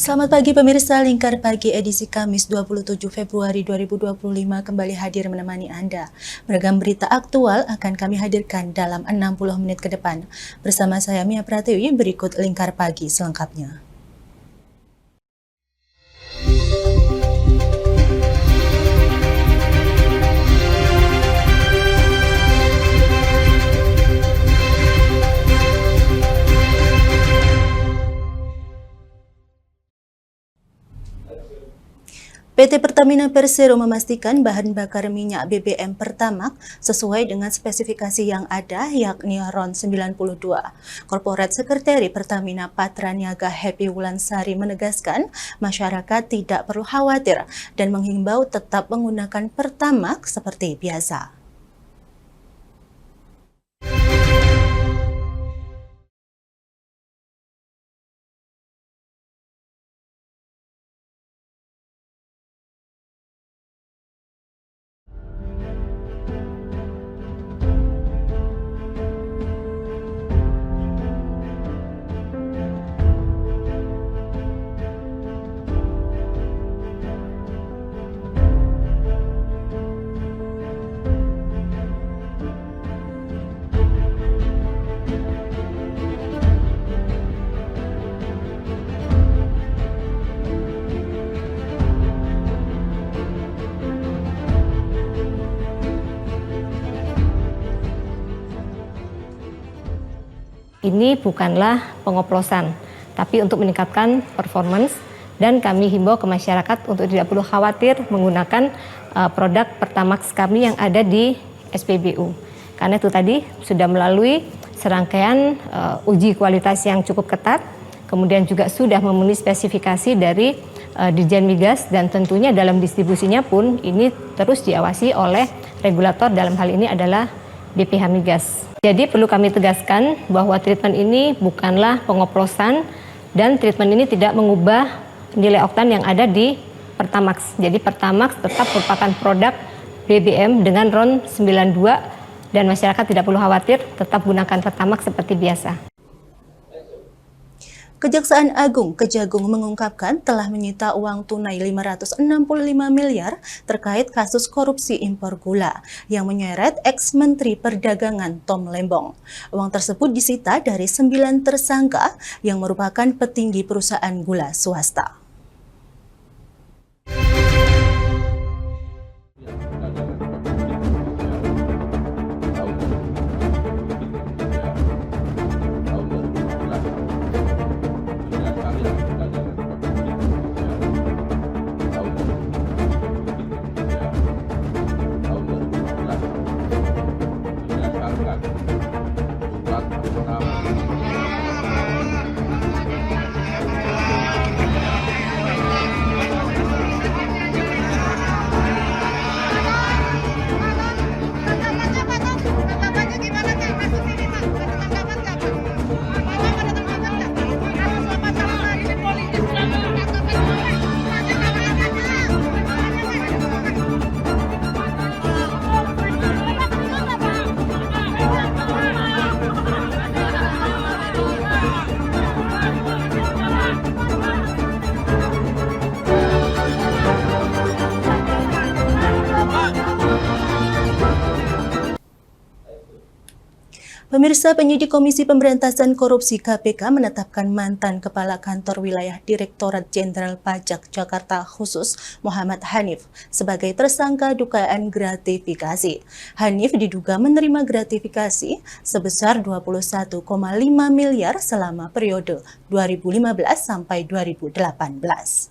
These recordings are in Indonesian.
Selamat pagi pemirsa, Lingkar Pagi edisi Kamis 27 Februari 2025 kembali hadir menemani Anda. Beragam berita aktual akan kami hadirkan dalam 60 menit ke depan. Bersama saya Mia Pratiwi, berikut Lingkar Pagi selengkapnya. PT Pertamina Persero memastikan bahan bakar minyak BBM Pertamax sesuai dengan spesifikasi yang ada, yakni RON 92. Korporat Sekretari Pertamina Patraniaga Happy Wulansari menegaskan masyarakat tidak perlu khawatir dan menghimbau tetap menggunakan Pertamax seperti biasa. Ini bukanlah pengoplosan, tapi untuk meningkatkan performance, dan kami himbau ke masyarakat untuk tidak perlu khawatir menggunakan produk Pertamax kami yang ada di SPBU. Karena itu tadi sudah melalui serangkaian uji kualitas yang cukup ketat, kemudian juga sudah memenuhi spesifikasi dari Dirjen Migas, dan tentunya dalam distribusinya pun ini terus diawasi oleh regulator, dalam hal ini adalah BPH Migas. Jadi perlu kami tegaskan bahwa treatment ini bukanlah pengoplosan dan treatment ini tidak mengubah nilai oktan yang ada di Pertamax. Jadi Pertamax tetap merupakan produk BBM dengan RON 92 dan masyarakat tidak perlu khawatir, tetap gunakan Pertamax seperti biasa. Kejaksaan Agung Kejagung mengungkapkan telah menyita uang tunai 565 miliar terkait kasus korupsi impor gula yang menyeret ex-Menteri Perdagangan Tom Lembong. Uang tersebut disita dari 9 tersangka yang merupakan petinggi perusahaan gula swasta. Pemirsa, penyidik Komisi Pemberantasan Korupsi KPK menetapkan mantan Kepala Kantor Wilayah Direktorat Jenderal Pajak Jakarta Khusus Muhammad Hanif sebagai tersangka dugaan gratifikasi. Hanif diduga menerima gratifikasi sebesar 21,5 miliar selama periode 2015 sampai 2018.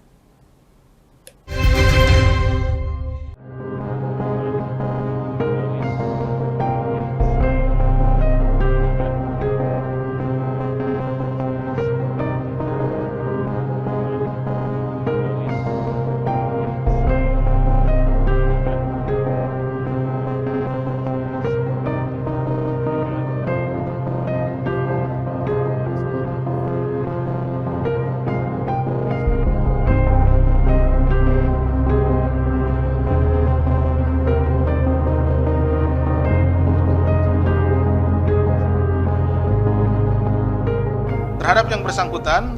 Terhadap yang bersangkutan,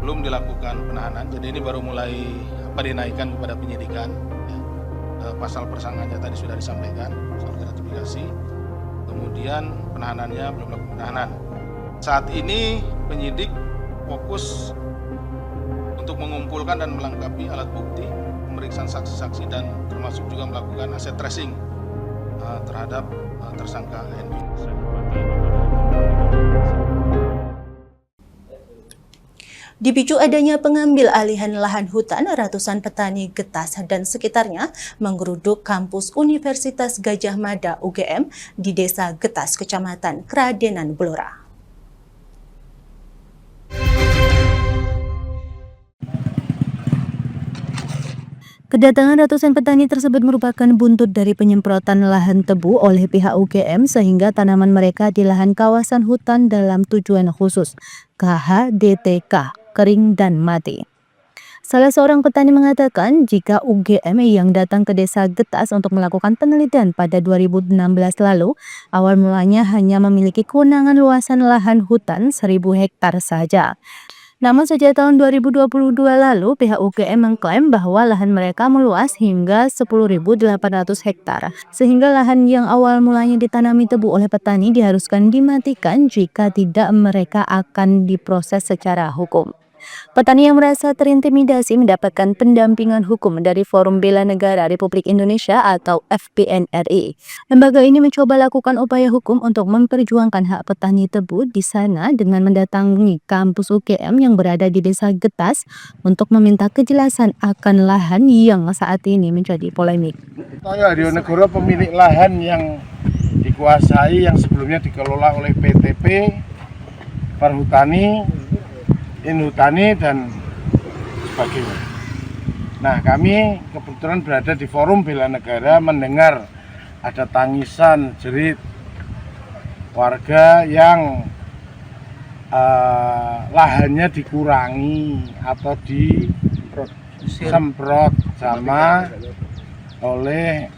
belum dilakukan penahanan, jadi ini baru mulai dinaikkan kepada penyidikan. Pasal persangkanya tadi sudah disampaikan, soal gratifikasi. Kemudian penahanannya belum dilakukan penahanan. Saat ini penyidik fokus untuk mengumpulkan dan melengkapi alat bukti, pemeriksaan saksi-saksi dan termasuk juga melakukan aset tracing terhadap tersangka NB. Dipicu adanya pengambil alihan lahan hutan, ratusan petani Getas dan sekitarnya menggeruduk kampus Universitas Gadjah Mada UGM di Desa Getas, Kecamatan Kradenan, Blora. Kedatangan ratusan petani tersebut merupakan buntut dari penyemprotan lahan tebu oleh pihak UGM sehingga tanaman mereka di lahan kawasan hutan dalam tujuan khusus KHDTK kering dan mati. Salah seorang petani mengatakan jika UGM yang datang ke Desa Getas untuk melakukan penelitian pada 2016 lalu, awal mulanya hanya memiliki kewenangan luasan lahan hutan 1.000 hektar saja. Namun sejak tahun 2022 lalu, pihak UGM mengklaim bahwa lahan mereka meluas hingga 10.800 hektar, sehingga lahan yang awal mulanya ditanami tebu oleh petani diharuskan dimatikan jika tidak mereka akan diproses secara hukum. Petani yang merasa terintimidasi mendapatkan pendampingan hukum dari Forum Bela Negara Republik Indonesia atau FBNRI. Lembaga ini mencoba lakukan upaya hukum untuk memperjuangkan hak petani tebu di sana dengan mendatangi kampus UGM yang berada di Desa Getas untuk meminta kejelasan akan lahan yang saat ini menjadi polemik. Toyo Hadionegoro pemilik lahan yang dikuasai yang sebelumnya dikelola oleh PTP, Perhutani, Inhutani dan sebagainya. Nah, kami kebetulan berada di Forum Bela Negara mendengar ada tangisan jerit warga yang lahannya dikurangi atau disemprot sama oleh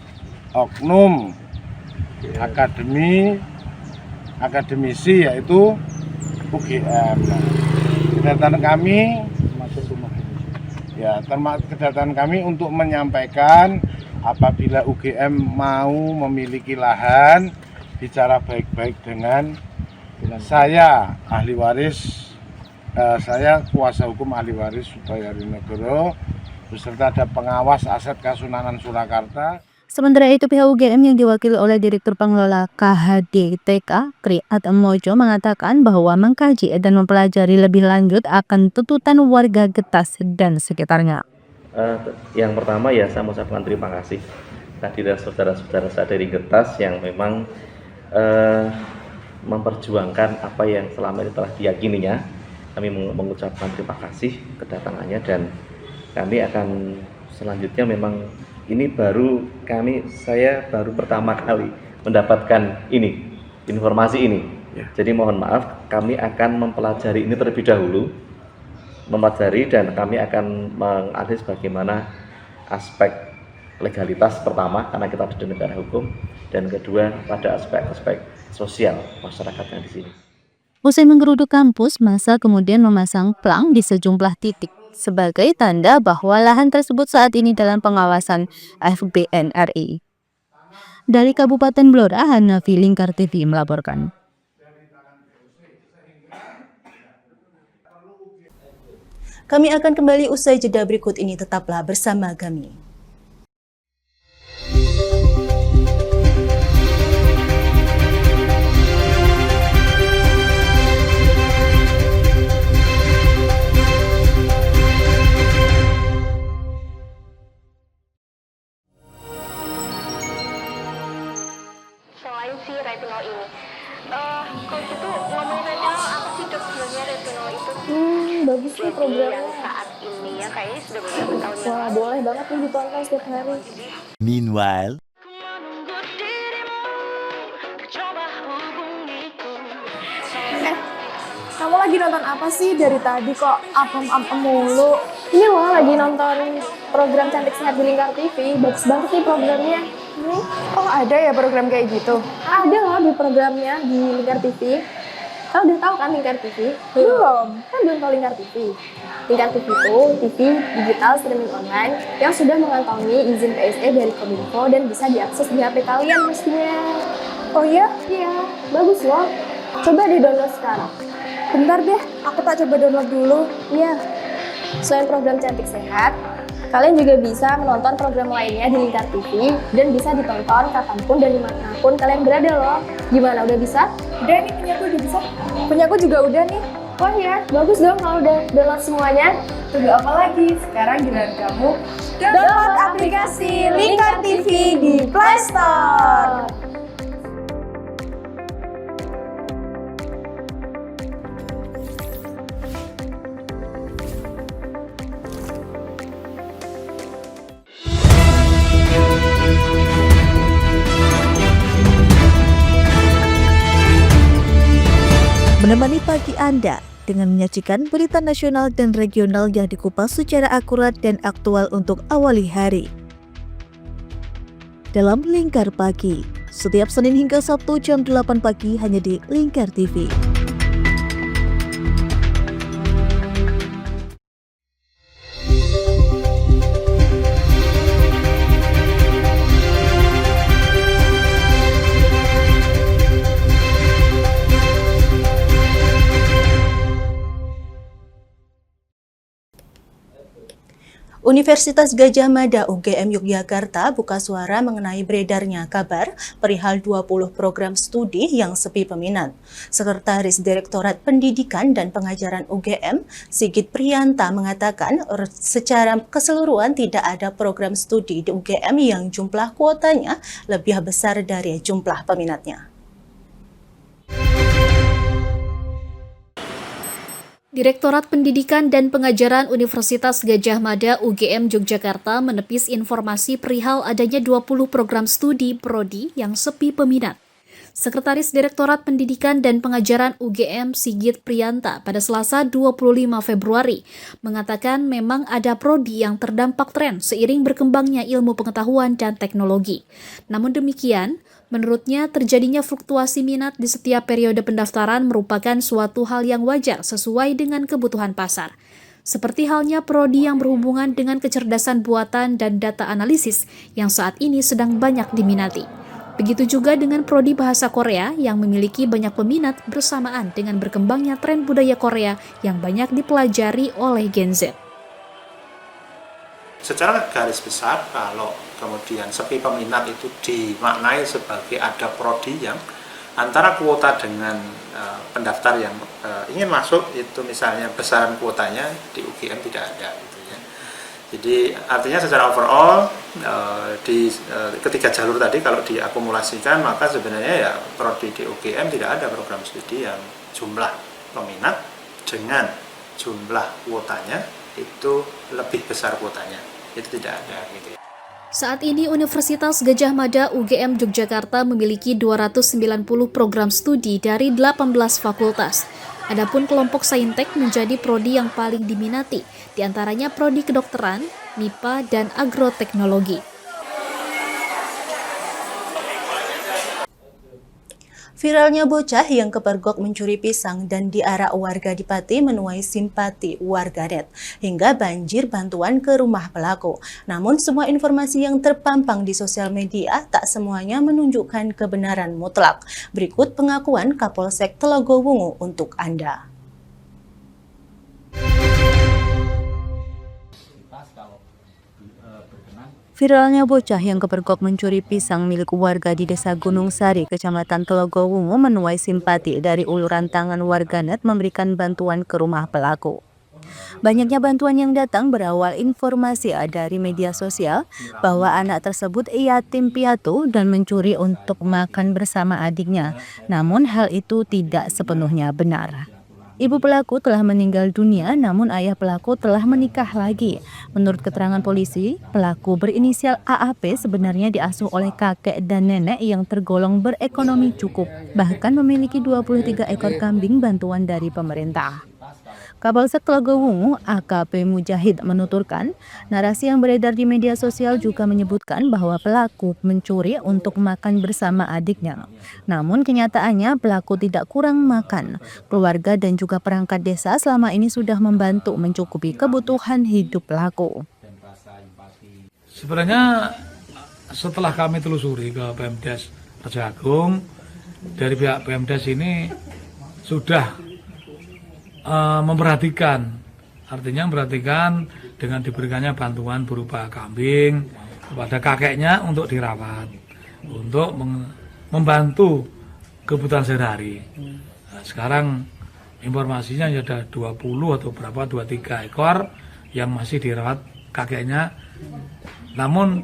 oknum akademisi yaitu UGM. Kedatangan kami untuk menyampaikan apabila UGM mau memiliki lahan, bicara baik-baik dengan saya ahli waris, saya kuasa hukum ahli waris Sutoyo Hadionegoro beserta ada pengawas aset Kasunanan Surakarta. Sementara itu pihak UGM yang diwakili oleh Direktur Pengelola KHDTK Kriat Mojo mengatakan bahwa mengkaji dan mempelajari lebih lanjut akan tuntutan warga Getas dan sekitarnya. Yang pertama ya saya mengucapkan terima kasih kehadiran saudara-saudara saya dari Getas yang memang memperjuangkan apa yang selama ini telah diyakininya. Kami mengucapkan terima kasih kedatangannya dan kami akan selanjutnya memang ini saya baru pertama kali mendapatkan informasi ini. Ya. Jadi mohon maaf, kami akan mempelajari ini terlebih dahulu, dan kami akan menganalisis bagaimana aspek legalitas pertama, karena kita di negara hukum, dan kedua pada aspek-aspek sosial masyarakat yang di sini. Usai menggeruduk kampus, massa kemudian memasang plang di sejumlah titik sebagai tanda bahwa lahan tersebut saat ini dalam pengawasan FBNRI. Dari Kabupaten Blora, Hanafi Lingkar TV melaporkan. Kami akan kembali usai jeda berikut ini, tetaplah bersama kami. Retinol ini. Kalau gitu ngomongin retinol, apa sih dok sebenarnya retinol itu? Bagus nih programnya. Yang saat ini ya kayaknya sudah beberapa tahun yang Wah, lalu. boleh banget nih ditonton setiap hari. Meanwhile, Kamu lagi nonton apa sih dari tadi kok apem-apem mulu? Ini loh lagi nonton program Cantik Sehat di Lingkar TV. Bagus banget nih programnya. Oh ada ya program kayak gitu? Ada loh di programnya di Lingkar TV. Kau udah tahu kan Lingkar TV? Belum. Kan belum tahu Lingkar TV. Lingkar TV itu TV digital streaming online yang sudah mengantongi izin PSE dari Kominfo dan bisa diakses di HP kalian mestinya. Oh iya? Iya, bagus loh. Coba di-download sekarang. Bentar deh, aku tak coba download dulu. Iya. Selain program Cantik Sehat, kalian juga bisa menonton program lainnya di Lingkar TV dan bisa ditonton kapanpun dan dimanapun kalian berada loh. Gimana, udah bisa? Udah nih, punyaku udah bisa. Punyaku juga udah nih. Wah ya, bagus dong kalau udah download semuanya. Tunggu apa lagi? Sekarang giliran kamu Download aplikasi Lingkar TV di Play Store. Menemani pagi Anda dengan menyajikan berita nasional dan regional yang dikupas secara akurat dan aktual untuk awali hari. Dalam Lingkar Pagi, setiap Senin hingga Sabtu jam 8 pagi hanya di Lingkar TV. Universitas Gadjah Mada UGM Yogyakarta buka suara mengenai beredarnya kabar perihal 20 program studi yang sepi peminat. Sekretaris Direktorat Pendidikan dan Pengajaran UGM, Sigit Priyanta, mengatakan secara keseluruhan tidak ada program studi di UGM yang jumlah kuotanya lebih besar dari jumlah peminatnya. Direktorat Pendidikan dan Pengajaran Universitas Gadjah Mada UGM Yogyakarta menepis informasi perihal adanya 20 program studi prodi yang sepi peminat. Sekretaris Direktorat Pendidikan dan Pengajaran UGM Sigit Priyanta pada Selasa 25 Februari mengatakan memang ada prodi yang terdampak tren seiring berkembangnya ilmu pengetahuan dan teknologi. Namun demikian, menurutnya terjadinya fluktuasi minat di setiap periode pendaftaran merupakan suatu hal yang wajar sesuai dengan kebutuhan pasar. Seperti halnya prodi yang berhubungan dengan kecerdasan buatan dan data analisis yang saat ini sedang banyak diminati. Begitu juga dengan prodi bahasa Korea yang memiliki banyak peminat bersamaan dengan berkembangnya tren budaya Korea yang banyak dipelajari oleh Gen Z. Secara garis besar, kalau kemudian sepi peminat itu dimaknai sebagai ada prodi yang antara kuota dengan pendaftar yang ingin masuk itu misalnya besaran kuotanya di UGM tidak ada. Jadi artinya secara overall di ketiga jalur tadi kalau diakumulasikan maka sebenarnya ya prodi di UGM tidak ada program studi yang jumlah peminat dengan jumlah kuotanya itu lebih besar kuotanya, itu tidak ada gitu ya. Saat ini Universitas Gadjah Mada UGM Yogyakarta memiliki 290 program studi dari 18 fakultas. Adapun kelompok Saintek menjadi prodi yang paling diminati, diantaranya prodi kedokteran, MIPA, dan agroteknologi. Viralnya bocah yang kepergok mencuri pisang dan diarak warga di Pati menuai simpati warganet hingga banjir bantuan ke rumah pelaku. Namun semua informasi yang terpampang di sosial media tak semuanya menunjukkan kebenaran mutlak. Berikut pengakuan Kapolsek Telogowungu untuk Anda. Viralnya bocah yang kepergok mencuri pisang milik warga di Desa Gunung Sari, Kecamatan Telogowungu menuai simpati dari uluran tangan warganet memberikan bantuan ke rumah pelaku. Banyaknya bantuan yang datang berawal informasi dari media sosial bahwa anak tersebut yatim piatu dan mencuri untuk makan bersama adiknya. Namun hal itu tidak sepenuhnya benar. Ibu pelaku telah meninggal dunia, namun ayah pelaku telah menikah lagi. Menurut keterangan polisi, pelaku berinisial AAP sebenarnya diasuh oleh kakek dan nenek yang tergolong berekonomi cukup, bahkan memiliki 23 ekor kambing bantuan dari pemerintah. Kapolsek Telaga Wungu AKP Mujahid menuturkan, narasi yang beredar di media sosial juga menyebutkan bahwa pelaku mencuri untuk makan bersama adiknya. Namun kenyataannya pelaku tidak kurang makan. Keluarga dan juga perangkat desa selama ini sudah membantu mencukupi kebutuhan hidup pelaku. Sebenarnya setelah kami telusuri ke Pemdes Raja Agung, dari pihak Pemdes ini sudah memperhatikan, artinya memperhatikan dengan diberikannya bantuan berupa kambing kepada kakeknya untuk dirawat, untuk membantu kebutuhan sehari-hari. Nah, sekarang informasinya ada 20 atau berapa, 23 ekor yang masih dirawat kakeknya. Namun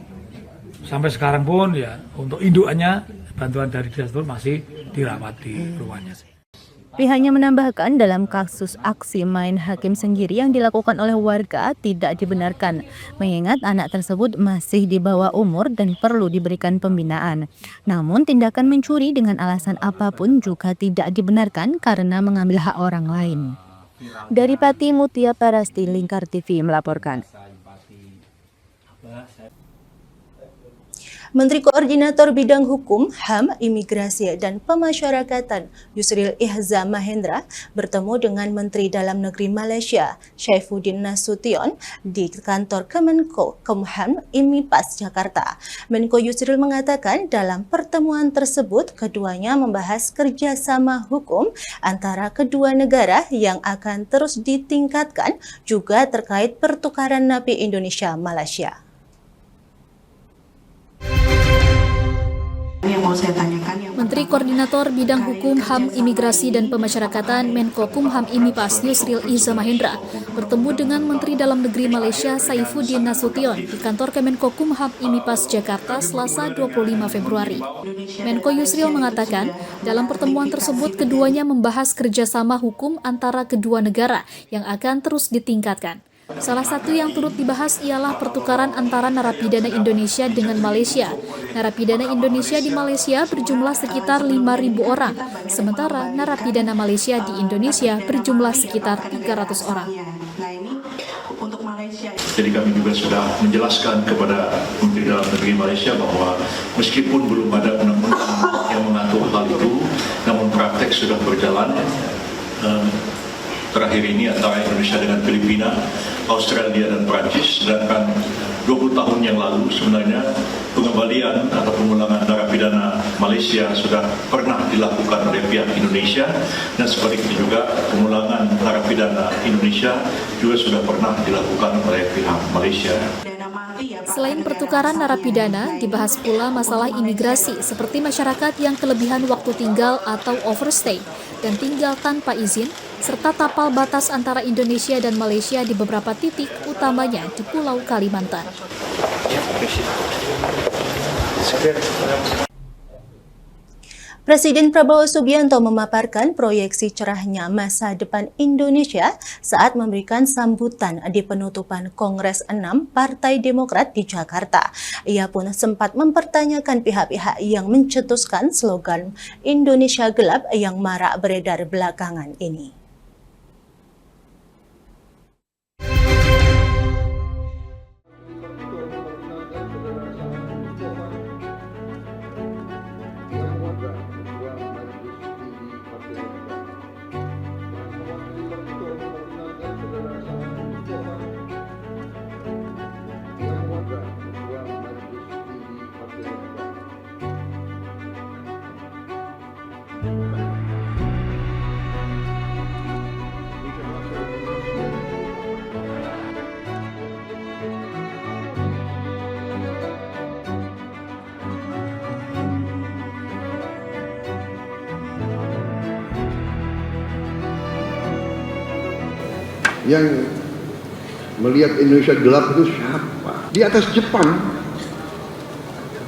sampai sekarang pun ya untuk indukannya bantuan dari dinas masih dirawat di rumahnya. Pihaknya menambahkan dalam kasus aksi main hakim sendiri yang dilakukan oleh warga tidak dibenarkan, mengingat anak tersebut masih di bawah umur dan perlu diberikan pembinaan. Namun tindakan mencuri dengan alasan apapun juga tidak dibenarkan karena mengambil hak orang lain. Dari Pati Mutia Parasti, Lingkar TV melaporkan. Menteri Koordinator Bidang Hukum, HAM, Imigrasi dan Pemasyarakatan Yusril Ihza Mahendra bertemu dengan Menteri Dalam Negeri Malaysia, Saifuddin Nasution, di kantor Kemenko Kumham IMIPAS Jakarta. Menko Yusril mengatakan dalam pertemuan tersebut keduanya membahas kerjasama hukum antara kedua negara yang akan terus ditingkatkan, juga terkait pertukaran napi Indonesia-Malaysia. Menteri Koordinator Bidang Hukum, HAM, Imigrasi dan Pemasyarakatan Menko Kumham IMIPAS Yusril Ihza Mahendra bertemu dengan Menteri Dalam Negeri Malaysia Saifuddin Nasution di kantor Kemenko Kumham IMIPAS Jakarta Selasa 25 Februari. Menko Yusril mengatakan dalam pertemuan tersebut keduanya membahas kerjasama hukum antara kedua negara yang akan terus ditingkatkan. Salah satu yang turut dibahas ialah pertukaran antara narapidana Indonesia dengan Malaysia. Narapidana Indonesia di Malaysia berjumlah sekitar 5.000 orang, sementara narapidana Malaysia di Indonesia berjumlah sekitar 300 orang. Jadi kami juga sudah menjelaskan kepada Menteri Dalam Negeri Malaysia bahwa meskipun belum ada undang-undang yang mengatur hal itu, namun praktek sudah berjalan. Terakhir ini antara Indonesia dengan Filipina, Australia dan Prancis, sedangkan 20 tahun yang lalu sebenarnya pengembalian atau pemulangan narapidana Malaysia sudah pernah dilakukan oleh pihak Indonesia, dan sebaliknya juga pemulangan narapidana Indonesia juga sudah pernah dilakukan oleh pihak Malaysia. Selain pertukaran narapidana, dibahas pula masalah imigrasi seperti masyarakat yang kelebihan waktu tinggal atau overstay dan tinggal tanpa izin, serta tapal batas antara Indonesia dan Malaysia di beberapa titik, utamanya di Pulau Kalimantan. Presiden Prabowo Subianto memaparkan proyeksi cerahnya masa depan Indonesia saat memberikan sambutan di penutupan Kongres 6 Partai Demokrat di Jakarta. Ia pun sempat mempertanyakan pihak-pihak yang mencetuskan slogan Indonesia Gelap yang marak beredar belakangan ini. Yang melihat Indonesia gelap itu siapa? Di atas Jepang,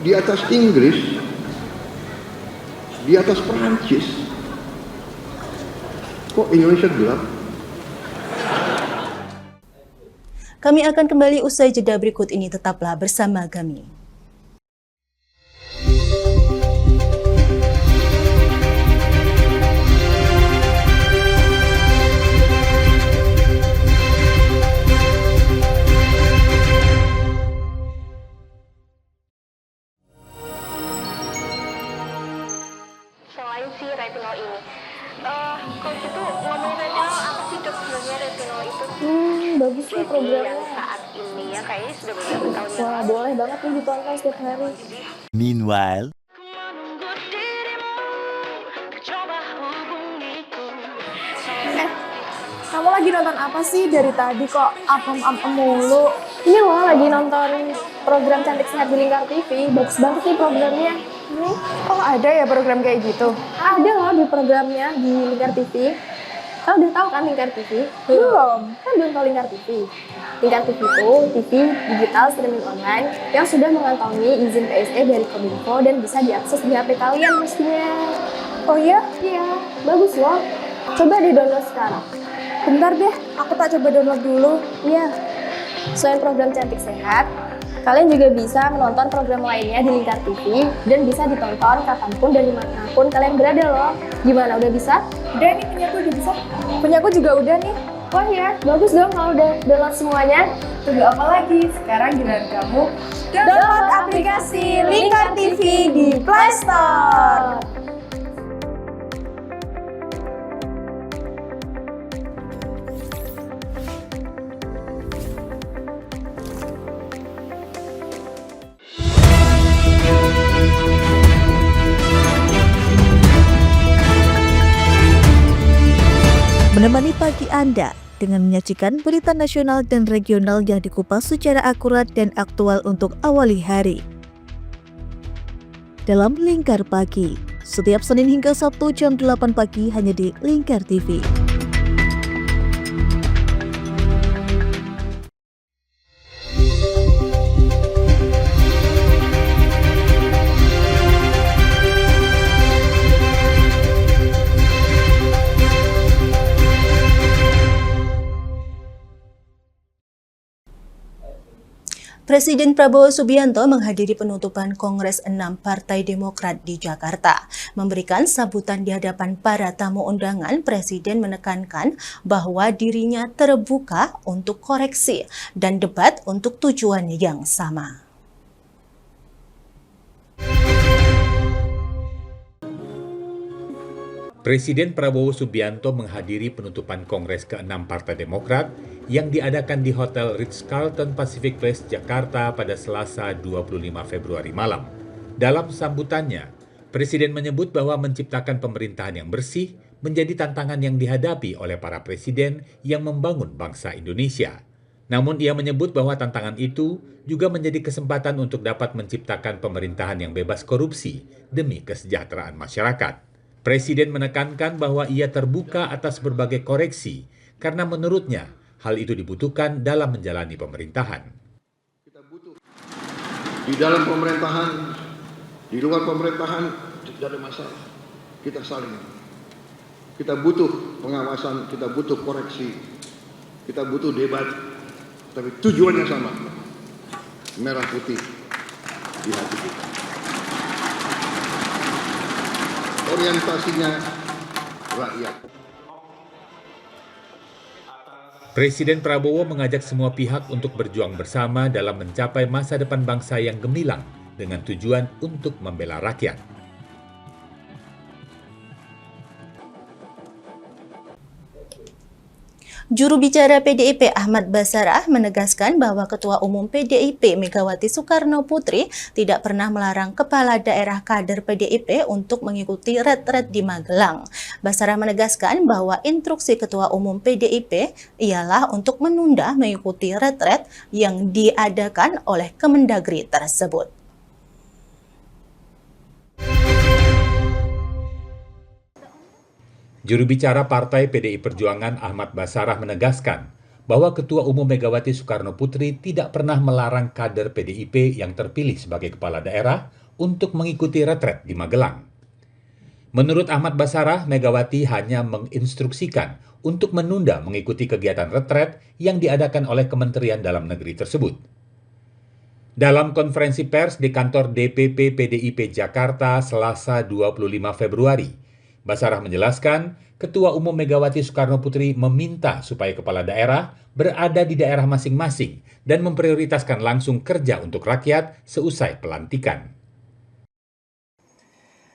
di atas Inggris, di atas Perancis. Kok Indonesia gelap? Kami akan kembali usai jeda berikut ini, tetaplah bersama kami. sih Jadi programnya? yang saat ini ya kayaknya sudah beberapa tahun yang Wah, lalu. boleh banget nih ditonton setiap hari. Meanwhile, Kamu lagi nonton apa sih dari tadi kok apem-apem mulu? Ini loh lagi nonton program Cantik Sehat di Lingkar TV. Bagus banget nih programnya. Nih. Oh ada ya program kayak gitu? Ada loh di programnya di Lingkar TV. Kau udah tahu kan Lingkar TV? Belum. Kan belum tahu Lingkar TV. Lingkar TV itu TV digital streaming online yang sudah mengantongi izin PSE dari Kominfo dan bisa diakses di HP kalian mestinya. Oh iya? Iya, bagus loh. Coba di-download sekarang. Bentar deh, aku tak coba download dulu. Iya. Selain program Cantik Sehat, kalian juga bisa menonton program lainnya di Lingkar TV dan bisa ditonton kapanpun dan dimanapun kalian berada loh. Gimana, udah bisa? Udah nih, punyaku udah bisa. Punyaku juga udah nih. Wah ya, bagus dong kalau udah download semuanya. Tunggu apa lagi? Sekarang giliran kamu download aplikasi Lingkar TV di Play Store. Menemani pagi Anda dengan menyajikan berita nasional dan regional yang dikupas secara akurat dan aktual untuk awali hari. Dalam Lingkar Pagi, setiap Senin hingga Sabtu jam 8 pagi hanya di Lingkar TV. Presiden Prabowo Subianto menghadiri penutupan Kongres 6 Partai Demokrat di Jakarta. Memberikan sambutan di hadapan para tamu undangan, Presiden menekankan bahwa dirinya terbuka untuk koreksi dan debat untuk tujuan yang sama. Presiden Prabowo Subianto menghadiri penutupan Kongres ke-6 Partai Demokrat yang diadakan di Hotel Ritz-Carlton Pacific Place, Jakarta pada Selasa 25 Februari malam. Dalam sambutannya, Presiden menyebut bahwa menciptakan pemerintahan yang bersih menjadi tantangan yang dihadapi oleh para presiden yang membangun bangsa Indonesia. Namun ia menyebut bahwa tantangan itu juga menjadi kesempatan untuk dapat menciptakan pemerintahan yang bebas korupsi demi kesejahteraan masyarakat. Presiden menekankan bahwa ia terbuka atas berbagai koreksi karena menurutnya hal itu dibutuhkan dalam menjalani pemerintahan. Kita butuh di dalam pemerintahan, di luar pemerintahan tidak ada masalah. Kita saling. Kita butuh pengawasan, kita butuh koreksi, kita butuh debat, tapi tujuannya sama. Merah putih di hati kita. Orientasinya rakyat. Presiden Prabowo mengajak semua pihak untuk berjuang bersama dalam mencapai masa depan bangsa yang gemilang dengan tujuan untuk membela rakyat. Juru bicara PDIP Ahmad Basarah menegaskan bahwa Ketua Umum PDIP Megawati Soekarno Putri tidak pernah melarang kepala daerah kader PDIP untuk mengikuti retret di Magelang. Basarah menegaskan bahwa instruksi Ketua Umum PDIP ialah untuk menunda mengikuti retret yang diadakan oleh Kemendagri tersebut. Juru bicara Partai PDI Perjuangan Ahmad Basarah menegaskan bahwa Ketua Umum Megawati Soekarno Putri tidak pernah melarang kader PDIP yang terpilih sebagai kepala daerah untuk mengikuti retret di Magelang. Menurut Ahmad Basarah, Megawati hanya menginstruksikan untuk menunda mengikuti kegiatan retret yang diadakan oleh Kementerian Dalam Negeri tersebut. Dalam konferensi pers di kantor DPP PDIP Jakarta Selasa 25 Februari, Basarah menjelaskan, Ketua Umum Megawati Soekarno Putri meminta supaya kepala daerah berada di daerah masing-masing dan memprioritaskan langsung kerja untuk rakyat seusai pelantikan.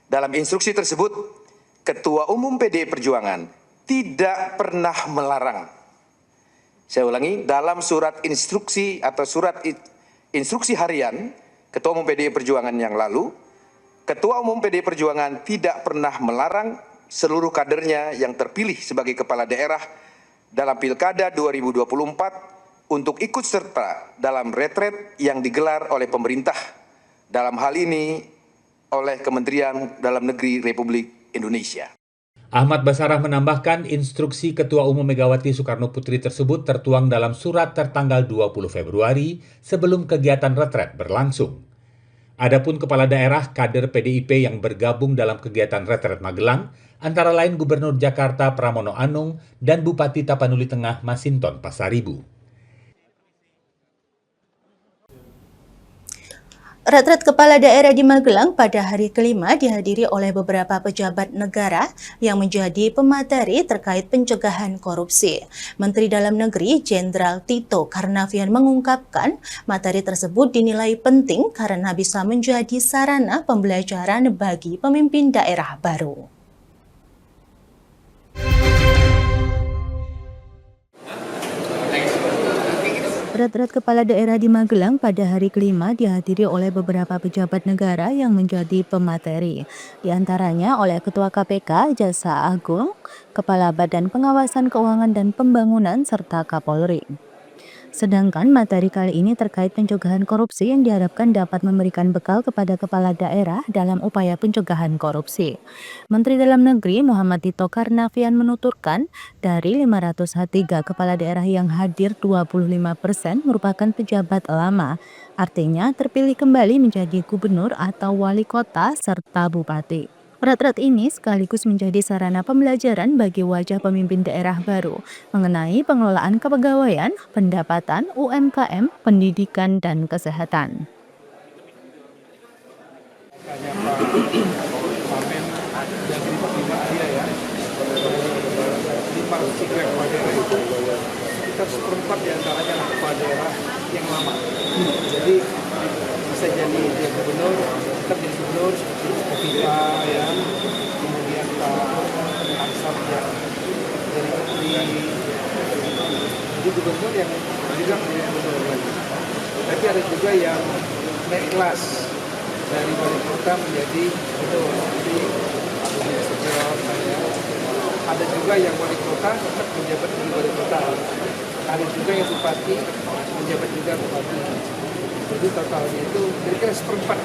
Dalam instruksi tersebut, Ketua Umum PDI Perjuangan tidak pernah melarang Saya ulangi, dalam surat instruksi atau surat instruksi harian Ketua Umum PDI Perjuangan yang lalu, Ketua Umum PDI Perjuangan tidak pernah melarang seluruh kadernya yang terpilih sebagai kepala daerah dalam Pilkada 2024 untuk ikut serta dalam retret yang digelar oleh pemerintah, dalam hal ini oleh Kementerian Dalam Negeri Republik Indonesia. Ahmad Basarah menambahkan instruksi Ketua Umum Megawati Soekarno Putri tersebut tertuang dalam surat tertanggal 20 Februari sebelum kegiatan retret berlangsung. Adapun kepala daerah kader PDIP yang bergabung dalam kegiatan retret Magelang, antara lain Gubernur Jakarta Pramono Anung dan Bupati Tapanuli Tengah Masinton Pasaribu. Retret kepala daerah di Magelang pada hari kelima dihadiri oleh beberapa pejabat negara yang menjadi pemateri terkait pencegahan korupsi. Menteri Dalam Negeri Jenderal Tito Karnavian mengungkapkan materi tersebut dinilai penting karena bisa menjadi sarana pembelajaran bagi pemimpin daerah baru. Retret kepala daerah di Magelang pada hari kelima dihadiri oleh beberapa pejabat negara yang menjadi pemateri. Di antaranya oleh Ketua KPK, Jaksa Agung, Kepala Badan Pengawasan Keuangan dan Pembangunan, serta Kapolri. Sedangkan materi kali ini terkait pencegahan korupsi yang diharapkan dapat memberikan bekal kepada kepala daerah dalam upaya pencegahan korupsi. Menteri Dalam Negeri Muhammad Tito Karnavian menuturkan, dari 503 kepala daerah yang hadir 25% merupakan pejabat lama. Artinya terpilih kembali menjadi gubernur atau wali kota serta bupati. Retret ini sekaligus menjadi sarana pembelajaran bagi wajah pemimpin daerah baru mengenai pengelolaan kepegawaian, pendapatan, UMKM, pendidikan, dan kesehatan. Sekitar seperempat diantaranya kepala daerah yang lama. Jadi bisa jadi dia gubernur, tetap jadi gubernur seperti Kofifa ya, kemudian Pak Ansar yang jadi gubernur yang juga menjadi gubernur lagi. Tapi ada juga yang naik kelas dari wali kota menjadi gubernur. Jadi ada juga yang wali kota tetap menjabat di wali kota. Ada juga yang bupati menjabat juga bupati. Jadi totalnya itu kira-kira seperempat,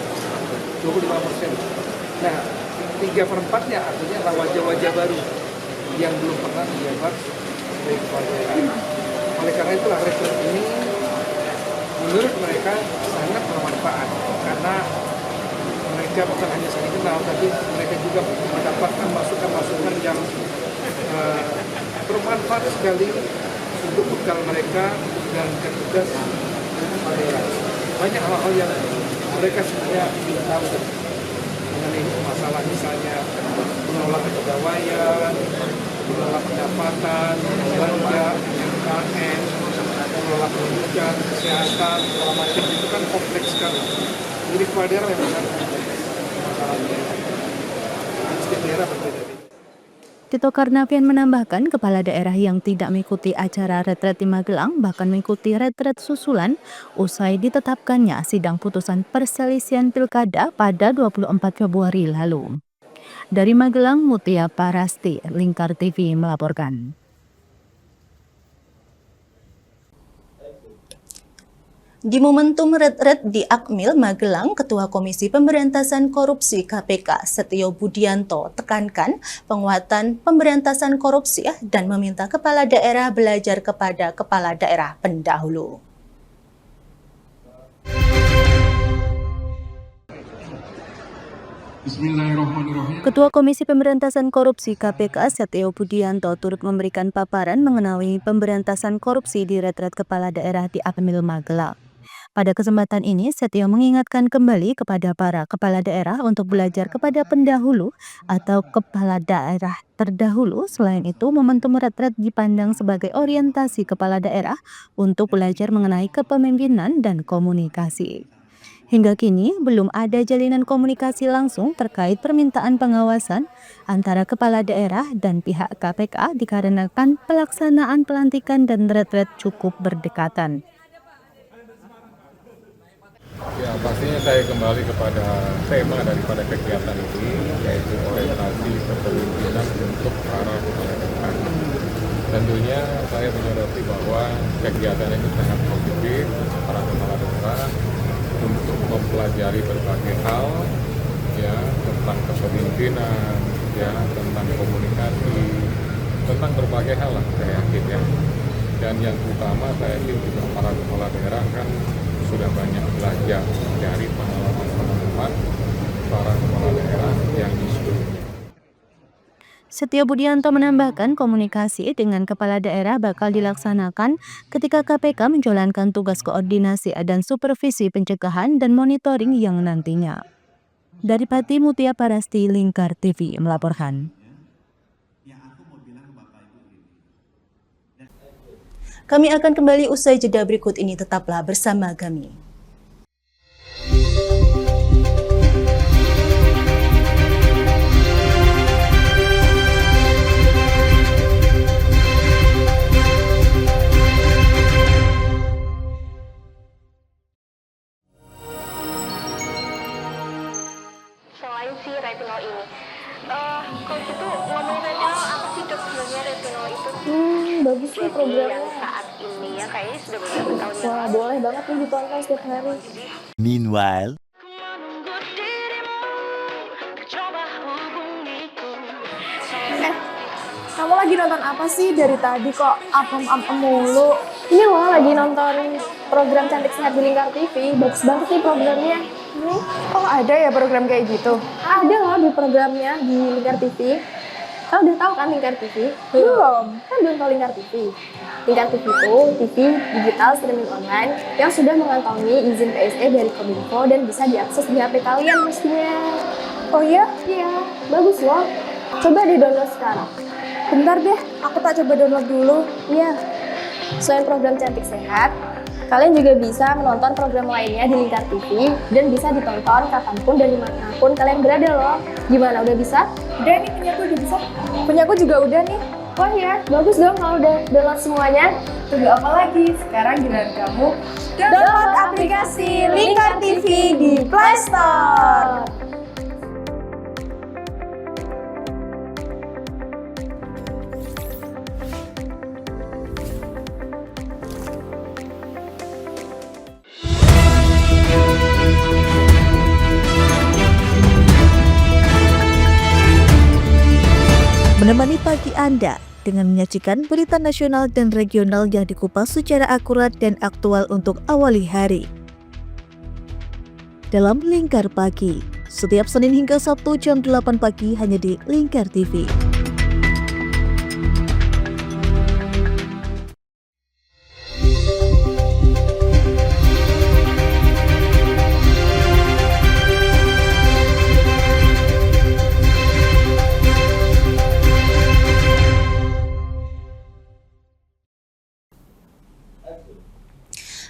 25%. Nah, 3/4-nya artinya adalah wajah-wajah baru yang belum pernah menjabat sebagai kepala daerah. Oleh karena itulah retret ini menurut mereka sangat bermanfaat karena mereka bukan hanya saling kenal, tapi mereka juga mendapatkan masukan-masukan yang bermanfaat sekali untuk bekal mereka dan tugas kepala daerah. Banyak hal-hal yang mereka sebenarnya ingin tahu mengenai masalah, misalnya mengelola kepegawaian, mengelola pendapatan, belanja, UMKM, mengelola pendidikan, kesehatan, segala macam itu kan kompleks sekali. Jadi kepala daerah yang besar masalahnya. Setiap daerah berbeda. Tito Karnavian menambahkan kepala daerah yang tidak mengikuti acara retret di Magelang bahkan mengikuti retret susulan usai ditetapkannya sidang putusan perselisihan pilkada pada 24 Februari lalu. Dari Magelang, Mutia Parasti, Lingkar TV melaporkan. Di momentum retret di Akmil Magelang, Ketua Komisi Pemberantasan Korupsi KPK Setio Budianto tekankan penguatan pemberantasan korupsi dan meminta kepala daerah belajar kepada kepala daerah pendahulu. Ketua Komisi Pemberantasan Korupsi KPK Setio Budianto turut memberikan paparan mengenai pemberantasan korupsi di retret kepala daerah di Akmil Magelang. Pada kesempatan ini, Setio mengingatkan kembali kepada para kepala daerah untuk belajar kepada pendahulu atau kepala daerah terdahulu. Selain itu, momentum retret dipandang sebagai orientasi kepala daerah untuk belajar mengenai kepemimpinan dan komunikasi. Hingga kini belum ada jalinan komunikasi langsung terkait permintaan pengawasan antara kepala daerah dan pihak KPK dikarenakan pelaksanaan pelantikan dan retret cukup berdekatan. Ya, pastinya saya kembali kepada tema daripada kegiatan ini, yaitu orientasi kepemimpinan untuk para kepala daerah. Tentunya saya menyoroti bahwa kegiatan ini sangat positif para kepala daerah untuk mempelajari berbagai hal, ya, tentang kepemimpinan, ya, tentang komunikasi, tentang berbagai hal lah saya yakin ya. Dan yang utama saya yakin juga para kepala daerah kan sudah banyak belajar dari pengalaman para kepala daerah yang sebelumnya. Setio Budianto menambahkan komunikasi dengan kepala daerah bakal dilaksanakan ketika KPK menjalankan tugas koordinasi dan supervisi pencegahan dan monitoring yang nantinya. Dari Pati Mutia Parasti, Lingkar TV melaporkan. Kami akan kembali usai jeda berikut ini, tetaplah bersama kami. Selain si retinol ini, kalau gitu ngomong retinol, apa sih dok sebenarnya retinol itu? Bagus nih programnya. Yang saat ini ya kayaknya sudah beberapa tahun yang Wah, lalu. boleh banget nih ditonton setiap hari. Meanwhile, Kamu lagi nonton apa sih dari tadi kok apem-apem mulu? Ini loh lagi nonton program Cantik Sehat di Lingkar TV. Bagus banget nih programnya. Oh, ada ya program kayak gitu? Ada loh di programnya di Lingkar TV. Kau udah tahu kan Lingkar TV? Belum. Kan belum tahu Lingkar TV. Lingkar TV itu TV digital streaming online yang sudah mengantongi izin PSE dari Kominfo dan bisa diakses di HP kalian mestinya. Oh iya? Iya, bagus loh. Coba di-download sekarang. Bentar deh, aku tak coba download dulu. Iya. Selain program Cantik Sehat, kalian juga bisa menonton program lainnya di Lingkar TV dan bisa ditonton kapanpun dan dimanapun kalian berada loh. Gimana, udah bisa? Udah nih, punyaku udah bisa. Punyaku juga udah nih. Oh iya, bagus dong kalau udah download semuanya. Tunggu apa lagi? Sekarang giliran kamu download aplikasi Lingkar TV di Play Store. Menemani pagi Anda dengan menyajikan berita nasional dan regional yang dikupas secara akurat dan aktual untuk awali hari. Dalam Lingkar Pagi, setiap Senin hingga Sabtu jam 8 pagi hanya di Lingkar TV.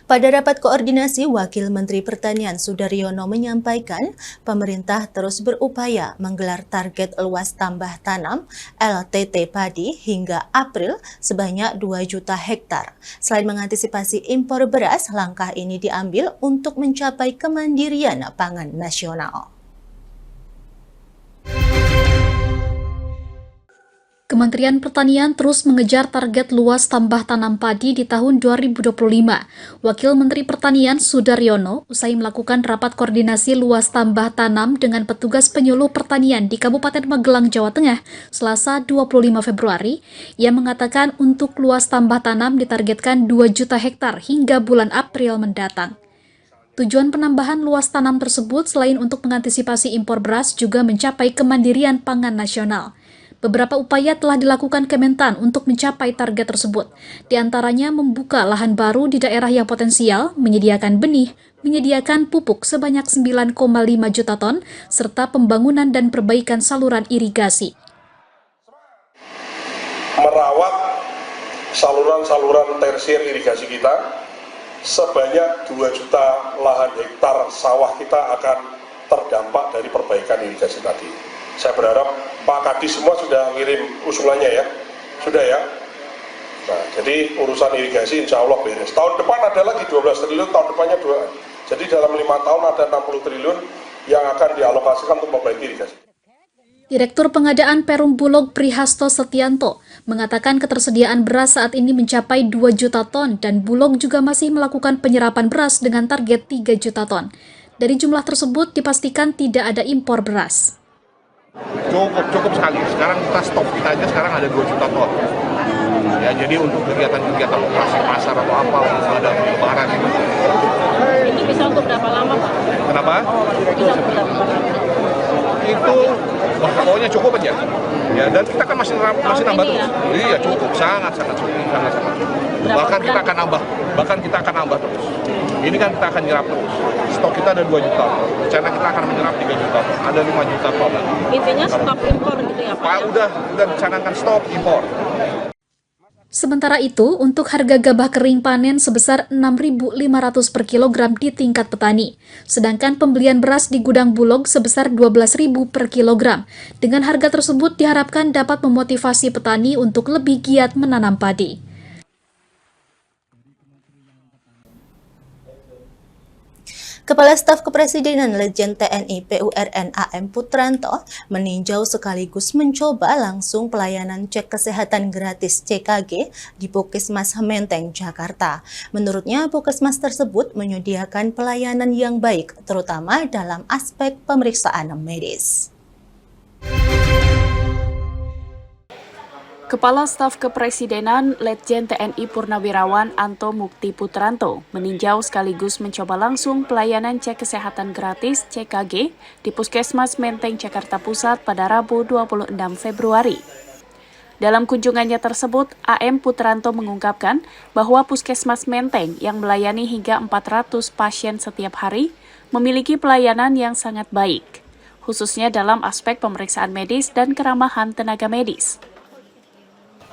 Pada rapat koordinasi, Wakil Menteri Pertanian Sudaryono menyampaikan pemerintah terus berupaya menggelar target luas tambah tanam LTT padi hingga April sebanyak 2 juta hektar. Selain mengantisipasi impor beras, langkah ini diambil untuk mencapai kemandirian pangan nasional. Kementerian Pertanian terus mengejar target luas tambah tanam padi di tahun 2025. Wakil Menteri Pertanian Sudaryono usai melakukan rapat koordinasi luas tambah tanam dengan petugas penyuluh pertanian di Kabupaten Magelang, Jawa Tengah, Selasa 25 Februari, ia mengatakan untuk luas tambah tanam ditargetkan 2 juta hektar hingga bulan April mendatang. Tujuan penambahan luas tanam tersebut selain untuk mengantisipasi impor beras juga mencapai kemandirian pangan nasional. Beberapa upaya telah dilakukan Kementan untuk mencapai target tersebut, di antaranya membuka lahan baru di daerah yang potensial, menyediakan benih, menyediakan pupuk sebanyak 9,5 juta ton, serta pembangunan dan perbaikan saluran irigasi. Merawat saluran-saluran tersier irigasi kita sebanyak 2 juta lahan hektar sawah kita akan terdampak dari perbaikan irigasi tadi. Saya berharap Pak Kadis semua sudah ngirim usulannya ya, sudah ya. Nah, jadi urusan irigasi insya Allah beres. Tahun depan ada lagi 12 triliun, tahun depannya 2. Jadi dalam 5 tahun ada 60 triliun yang akan dialokasikan untuk memperbaiki irigasi. Direktur Pengadaan Perum Bulog Prihasto Setianto mengatakan ketersediaan beras saat ini mencapai 2 juta ton dan Bulog juga masih melakukan penyerapan beras dengan target 3 juta ton. Dari jumlah tersebut dipastikan tidak ada impor beras. Cukup sekali. Sekarang kita stok kita aja sekarang ada 2 juta ton. Ya, jadi untuk kegiatan-kegiatan operasi pasar atau apa ada lebaran itu. Ini bisa untuk berapa lama, Pak? Kenapa? Bisa untuk berapa lama? Itu pokoknya cukup aja. Ya, dan kita kan masih nambah terus. Iya, cukup, sangat cukup. Bahkan kita akan nambah terus. Ini kan kita akan nyerap terus. Stok kita ada 2 juta. Rencana kita akan menyerap 3 juta. Ada 5 juta ton. Intinya stop impor gitu ya, Pak? Udah canangkan stop impor. Sementara itu, untuk harga gabah kering panen sebesar Rp6.500 per kilogram di tingkat petani. Sedangkan pembelian beras di gudang Bulog sebesar Rp12.000 per kilogram. Dengan harga tersebut diharapkan dapat memotivasi petani untuk lebih giat menanam padi. Kepala Staf Kepresidenan Letjen TNI PURN AM Putranto meninjau sekaligus mencoba langsung pelayanan cek kesehatan gratis CKG di Puskesmas Menteng, Jakarta. Menurutnya, Puskesmas tersebut menyediakan pelayanan yang baik, terutama dalam aspek pemeriksaan medis. Kepala Staf Kepresidenan Letjen TNI Purnawirawan Anto Mukti Putranto meninjau sekaligus mencoba langsung pelayanan cek kesehatan gratis CKG di Puskesmas Menteng, Jakarta Pusat pada Rabu 26 Februari. Dalam kunjungannya tersebut, AM Putranto mengungkapkan bahwa Puskesmas Menteng yang melayani hingga 400 pasien setiap hari memiliki pelayanan yang sangat baik, khususnya dalam aspek pemeriksaan medis dan keramahan tenaga medis.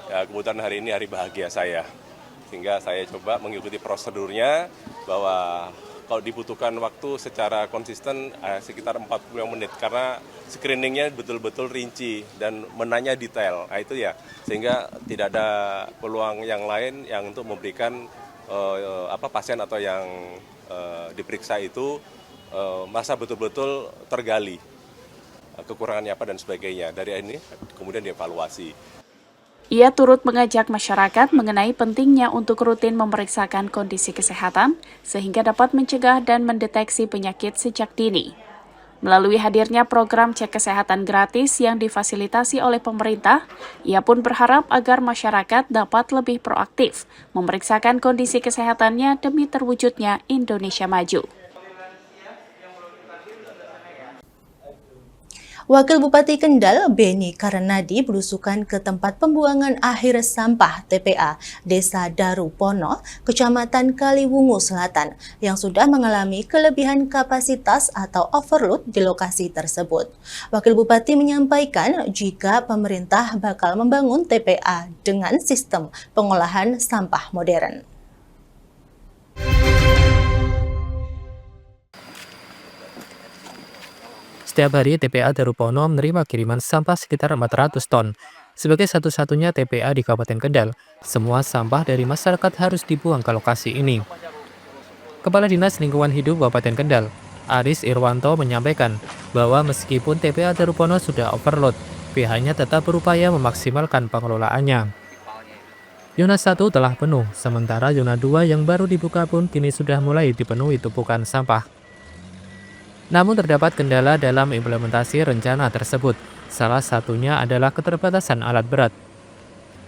Ya, kebetulan hari ini hari bahagia saya, sehingga saya coba mengikuti prosedurnya bahwa kalau dibutuhkan waktu secara konsisten sekitar 45 menit karena screeningnya betul-betul rinci dan menanya detail. Nah, itu ya, sehingga tidak ada peluang yang lain yang untuk memberikan pasien atau yang diperiksa itu masa betul-betul tergali kekurangannya apa dan sebagainya. Dari ini kemudian dievaluasi. Ia turut mengajak masyarakat mengenai pentingnya untuk rutin memeriksakan kondisi kesehatan sehingga dapat mencegah dan mendeteksi penyakit sejak dini. Melalui hadirnya program cek kesehatan gratis yang difasilitasi oleh pemerintah, ia pun berharap agar masyarakat dapat lebih proaktif memeriksakan kondisi kesehatannya demi terwujudnya Indonesia Maju. Wakil Bupati Kendal, Beni Karenadi, belusukan ke tempat pembuangan akhir sampah TPA Desa Darupono, Kecamatan Kaliwungu Selatan, yang sudah mengalami kelebihan kapasitas atau overload di lokasi tersebut. Wakil Bupati menyampaikan jika pemerintah bakal membangun TPA dengan sistem pengolahan sampah modern. Setiap hari TPA Darupono menerima kiriman sampah sekitar 400 ton. Sebagai satu-satunya TPA di Kabupaten Kendal, semua sampah dari masyarakat harus dibuang ke lokasi ini. Kepala Dinas Lingkungan Hidup Kabupaten Kendal, Aris Irwanto menyampaikan bahwa meskipun TPA Darupono sudah overload, pihaknya tetap berupaya memaksimalkan pengelolaannya. Zona 1 telah penuh, sementara zona 2 yang baru dibuka pun kini sudah mulai dipenuhi tumpukan sampah. Namun terdapat kendala dalam implementasi rencana tersebut, salah satunya adalah keterbatasan alat berat.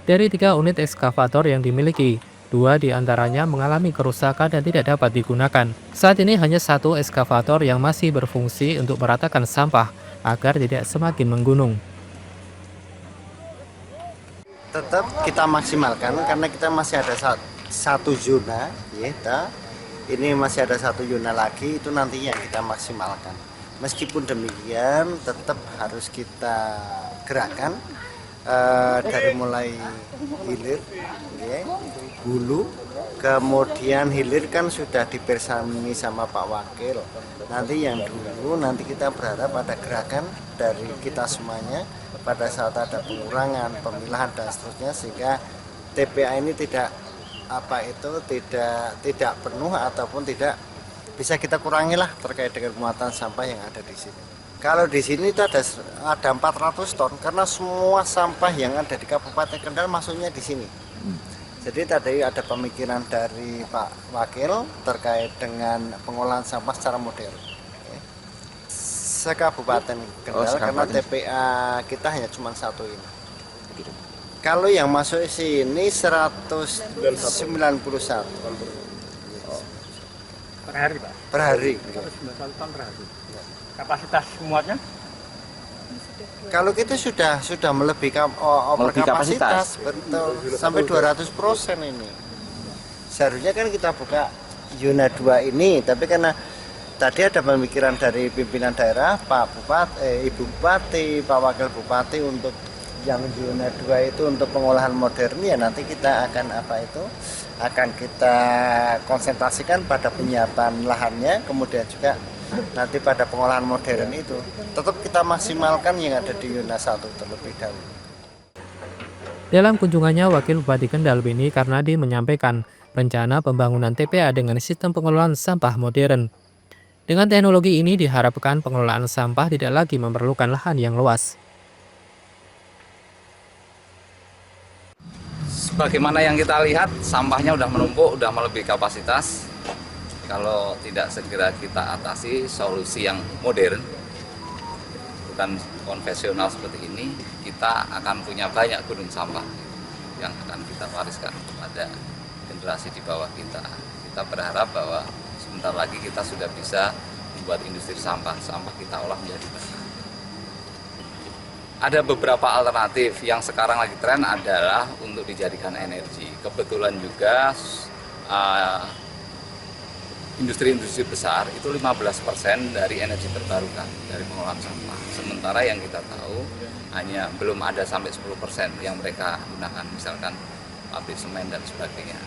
Dari 3 unit ekskavator yang dimiliki, 2 diantaranya mengalami kerusakan dan tidak dapat digunakan. Saat ini hanya 1 ekskavator yang masih berfungsi untuk meratakan sampah agar tidak semakin menggunung. Tetap kita maksimalkan karena kita masih ada satu zona, ya. Ini masih ada 1 zona lagi, itu nantinya kita maksimalkan. Meskipun demikian, tetap harus kita gerakan dari mulai hilir, hulu, Kemudian hilir kan sudah dibersami sama Pak Wakil. Nanti yang dulu, nanti kita berharap ada gerakan dari kita semuanya pada saat ada pengurangan, pemilahan dan seterusnya, sehingga TPA ini tidak tidak penuh ataupun tidak bisa kita kurangi lah terkait dengan muatan sampah yang ada di sini. Kalau di sini itu ada 400 ton karena semua sampah yang ada di Kabupaten Kendal masuknya di sini. Jadi tadi ada pemikiran dari Pak Wakil terkait dengan pengolahan sampah secara modern. Sekabupaten Kendal karena TPA kita hanya cuma satu ini. Kalau yang masuk sini 191 per hari, Pak? Per hari. 191 ton per hari. Kapasitas muatnya? Kalau kita sudah melebihi kapasitas, betul, sampai 200% ini. Seharusnya kan kita buka zona 2 ini, tapi karena tadi ada pemikiran dari pimpinan daerah, Pak Bupati, Ibu Bupati, Pak Wakil Bupati untuk yang zona 2 itu untuk pengolahan modern, ya nanti kita akan kita konsentrasikan pada penyiapan lahannya, kemudian juga nanti pada pengolahan modern itu tetap kita maksimalkan yang ada di zona 1 terlebih dahulu. Dalam kunjungannya, Wakil Bupati Kendal Beni Karnadi menyampaikan rencana pembangunan TPA dengan sistem pengelolaan sampah modern. Dengan teknologi ini diharapkan pengelolaan sampah tidak lagi memerlukan lahan yang luas. Sebagaimana yang kita lihat, sampahnya udah menumpuk, udah melebihi kapasitas. Kalau tidak segera kita atasi solusi yang modern, bukan konvensional seperti ini, kita akan punya banyak gunung sampah yang akan kita wariskan kepada generasi di bawah kita. Kita berharap bahwa sebentar lagi kita sudah bisa membuat industri sampah kita olah menjadi barang. Ada beberapa alternatif yang sekarang lagi tren adalah untuk dijadikan energi. Kebetulan juga industri-industri besar itu 15% dari energi terbarukan dari pengolahan sampah. Sementara yang kita tahu hanya belum ada sampai 10% yang mereka gunakan, misalkan pabrik semen dan sebagainya.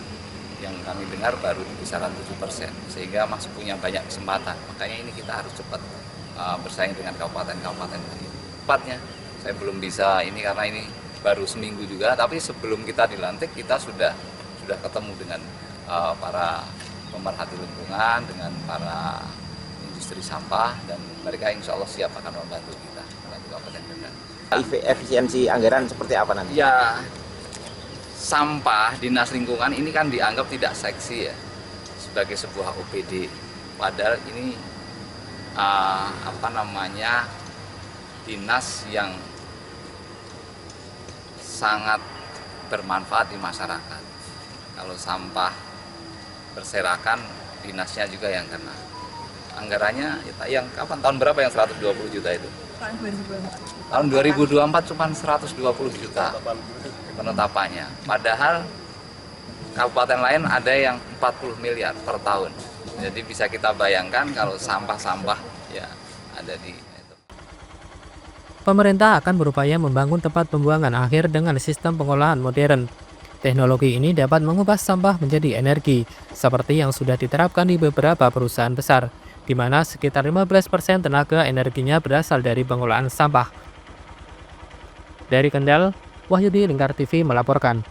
Yang kami dengar baru di kisaran 7%, sehingga masih punya banyak kesempatan. Makanya ini kita harus cepat bersaing dengan kabupaten-kabupaten lain. Tepatnya saya belum bisa ini karena ini baru seminggu juga, tapi sebelum kita dilantik kita sudah ketemu dengan para pemerhati lingkungan, dengan para industri sampah, dan mereka insya Allah siap akan membantu kita, membantu Kabupaten Kendal. Efisiensi anggaran seperti apa nanti? Ya, sampah dinas lingkungan ini kan dianggap tidak seksi ya, sebagai sebuah OPD. Padahal ini dinas yang sangat bermanfaat di masyarakat. Kalau sampah berserakan, dinasnya juga yang kena. Anggarannya yang kapan, tahun berapa yang 120 juta itu? Tahun 2024 cuma 120 juta penetapannya. Padahal kabupaten lain ada yang 40 miliar per tahun. Jadi bisa kita bayangkan kalau sampah-sampah ya ada di itu. Pemerintah akan berupaya membangun tempat pembuangan akhir dengan sistem pengolahan modern. Teknologi ini dapat mengubah sampah menjadi energi, seperti yang sudah diterapkan di beberapa perusahaan besar, di mana sekitar 15% tenaga energinya berasal dari pengolahan sampah. Dari Kendal, Wahyudi, Lingkar TV melaporkan.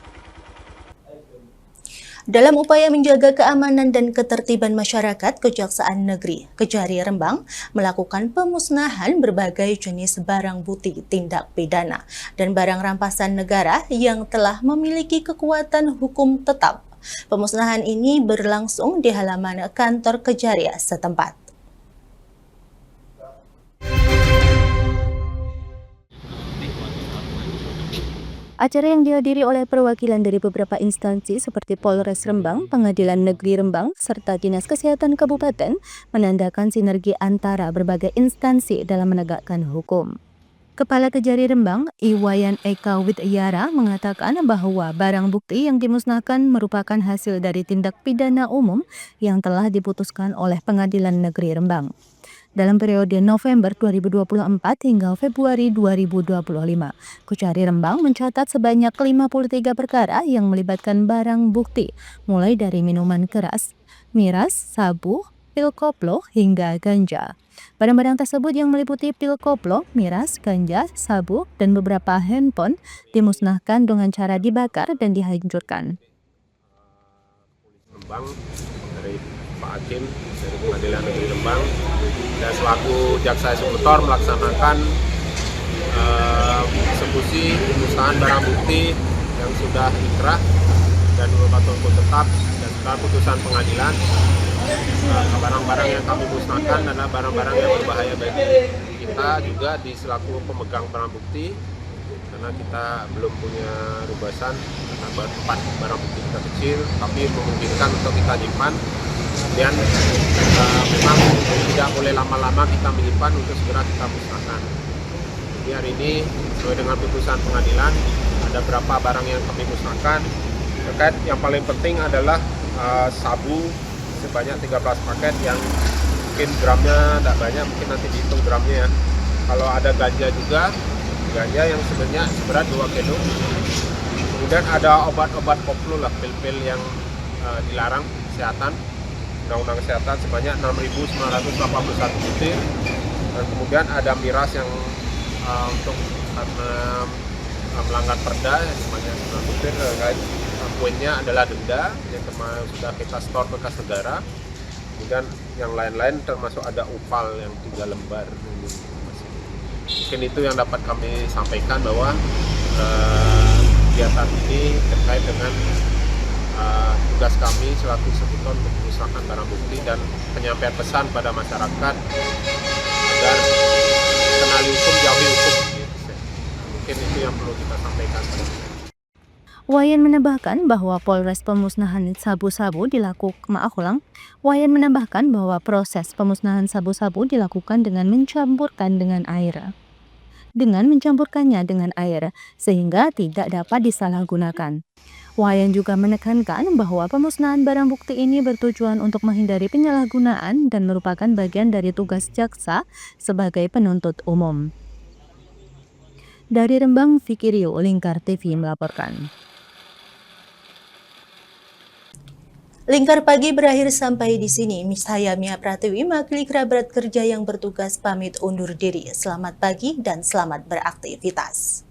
Dalam upaya menjaga keamanan dan ketertiban masyarakat, Kejaksaan Negeri Kejari Rembang melakukan pemusnahan berbagai jenis barang bukti tindak pidana dan barang rampasan negara yang telah memiliki kekuatan hukum tetap. Pemusnahan ini berlangsung di halaman kantor Kejari setempat. Acara yang dihadiri oleh perwakilan dari beberapa instansi seperti Polres Rembang, Pengadilan Negeri Rembang, serta Dinas Kesehatan Kabupaten menandakan sinergi antara berbagai instansi dalam menegakkan hukum. Kepala Kejari Rembang, Iwayan Eka Widyara mengatakan bahwa barang bukti yang dimusnahkan merupakan hasil dari tindak pidana umum yang telah diputuskan oleh Pengadilan Negeri Rembang. dalam periode November 2024 hingga Februari 2025. Kejari Rembang mencatat sebanyak 53 perkara yang melibatkan barang bukti, mulai dari minuman keras, miras, sabu, pil koplo, hingga ganja. Barang-barang tersebut yang meliputi pil koplo, miras, ganja, sabu, dan beberapa handphone dimusnahkan dengan cara dibakar dan dihancurkan. Rembang dari Pak Hakim dari Pengadilan Negeri Rembang dan selaku jaksa eksekutor melaksanakan eksekusi pemusnahan barang bukti yang sudah inkrah dan berupa tuntut tetap dan setelah putusan pengadilan. Barang-barang yang kami musnahkan adalah barang-barang yang berbahaya bagi kita juga di selaku pemegang barang bukti, karena kita belum punya rubasan karena tempat barang bukti kita kecil, tapi memungkinkan untuk kita nyimpan. Dan memang tidak boleh lama-lama kita menyimpan, untuk segera kita musnahkan. Jadi hari ini sesuai dengan putusan pengadilan ada berapa barang yang kami musnahkan. Terkait yang paling penting adalah sabu sebanyak 13 paket yang mungkin gramnya tidak banyak, mungkin nanti dihitung gramnya ya. Kalau ada ganja juga, ganja yang sebenarnya seberat 2 kilo. Kemudian ada obat-obat koplo lah, pil-pil yang dilarang kesehatan, undang-undang kesehatan sebanyak 6.981 butir. Dan kemudian ada miras yang untuk melanggar perda sebanyak 9 butir. Poinnya adalah denda yang sudah kita store bekas negara, kemudian yang lain-lain termasuk ada upal yang 3 lembar. Mungkin itu yang dapat kami sampaikan, bahwa kegiatan ini terkait dengan tugas kami selaku eksekutor untuk memusnahkan barang bukti dan penyampaian pesan pada masyarakat agar kenali hukum, jauhi hukum. Mungkin itu yang perlu kita sampaikan. Wayan menambahkan bahwa Polres pemusnahan sabu-sabu Wayan menambahkan bahwa proses pemusnahan sabu-sabu dilakukan dengan mencampurkannya dengan air sehingga tidak dapat disalahgunakan. Wayan juga menekankan bahwa pemusnahan barang bukti ini bertujuan untuk menghindari penyalahgunaan dan merupakan bagian dari tugas jaksa sebagai penuntut umum. Dari Rembang, Vicky Rio, Lingkar TV melaporkan. Lingkar Pagi berakhir sampai di sini. Saya Mia Pratiwi, mewakili kerabat kerja yang bertugas pamit undur diri. Selamat pagi dan selamat beraktivitas.